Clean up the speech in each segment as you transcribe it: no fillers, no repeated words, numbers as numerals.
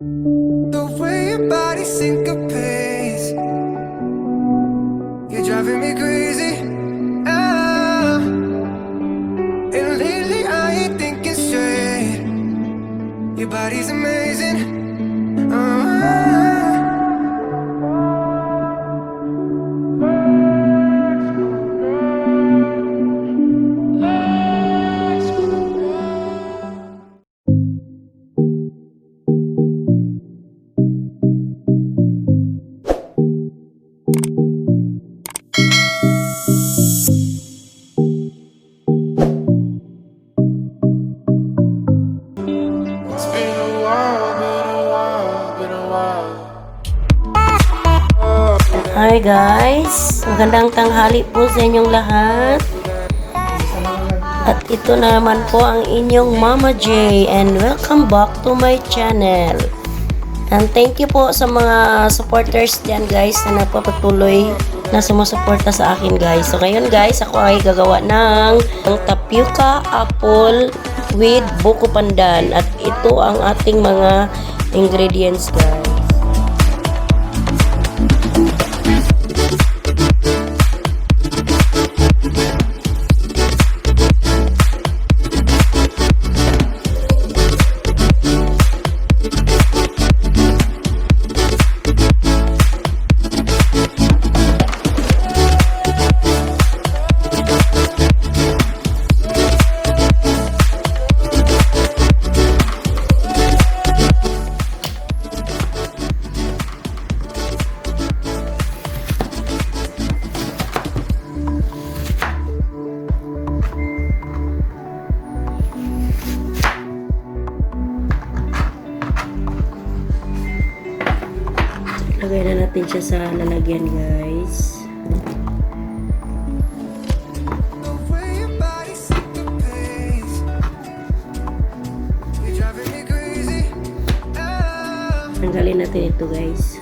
The way your body syncopates, you're driving me crazy. Ah, and lately I ain't thinking straight. Your body's amazing. Ah. Hi guys, magandang tanghali po sa inyong lahat. At ito na naman po ang inyong Mama J, and welcome back to my channel. And thank you po sa mga supporters dyan guys na napapatuloy na sumusuporta sa akin guys. So ngayon guys, ako ay gagawa ng tapioca apple with buko pandan. At ito ang ating mga ingredients guys. Lagay na natin siya sa lalagyan guys. Tanggalin natin ito guys.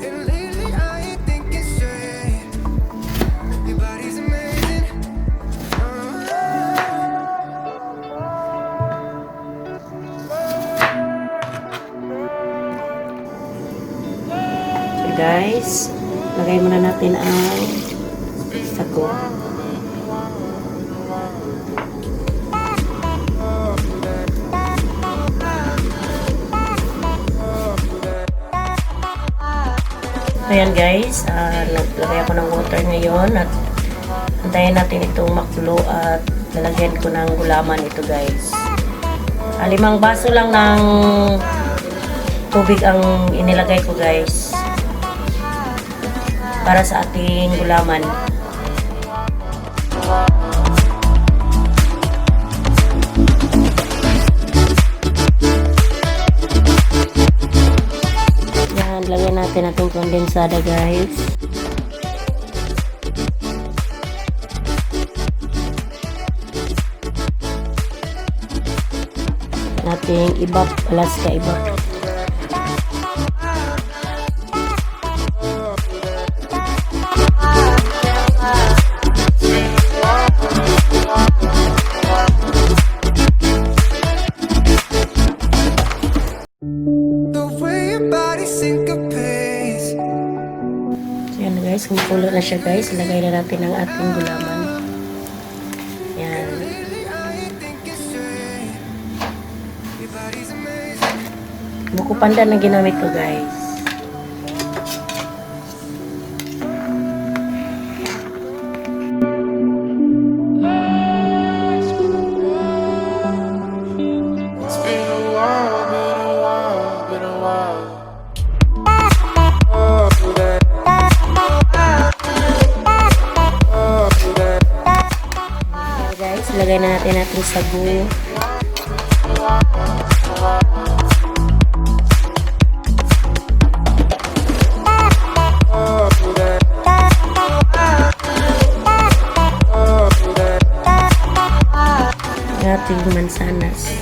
Guys, lagay muna natin ang sago. Ayan guys, naglagay ako ng water ngayon at antayin natin itong makulo at lalagyan ko ng gulaman ito guys. 5 baso lang ng tubig ang inilagay ko guys para sa ating gulaman. Yan, lagyan natin ating kondensada guys. Nating ibap, alas ka ibap. Guys, kumukulo na siya guys, ilagay na natin ang ating gulaman. Yan. Buko pandan na ginamit ko guys. Lagay na natin ating sago. Ating mansanas.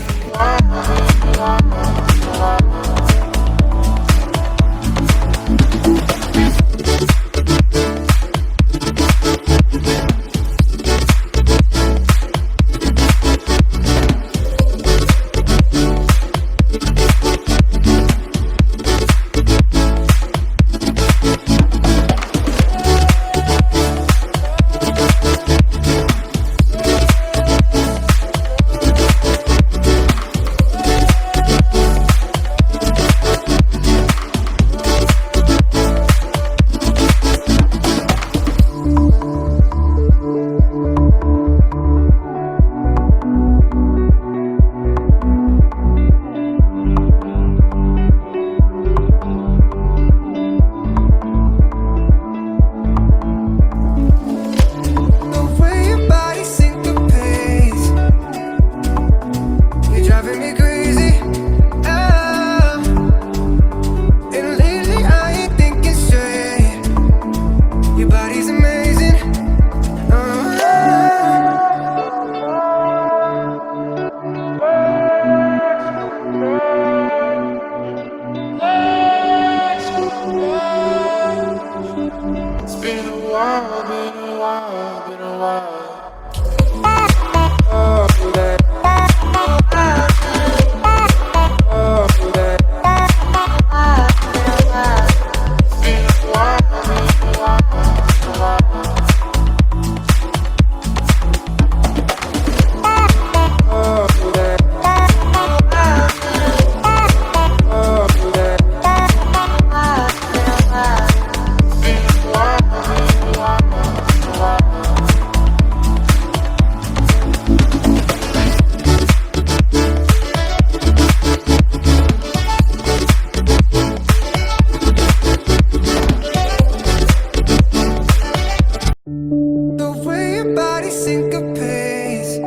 The way your body syncopates,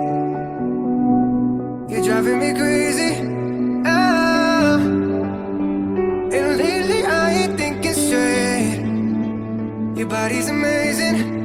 you're driving me crazy. Ah, and lately I ain't thinking straight. Your body's amazing.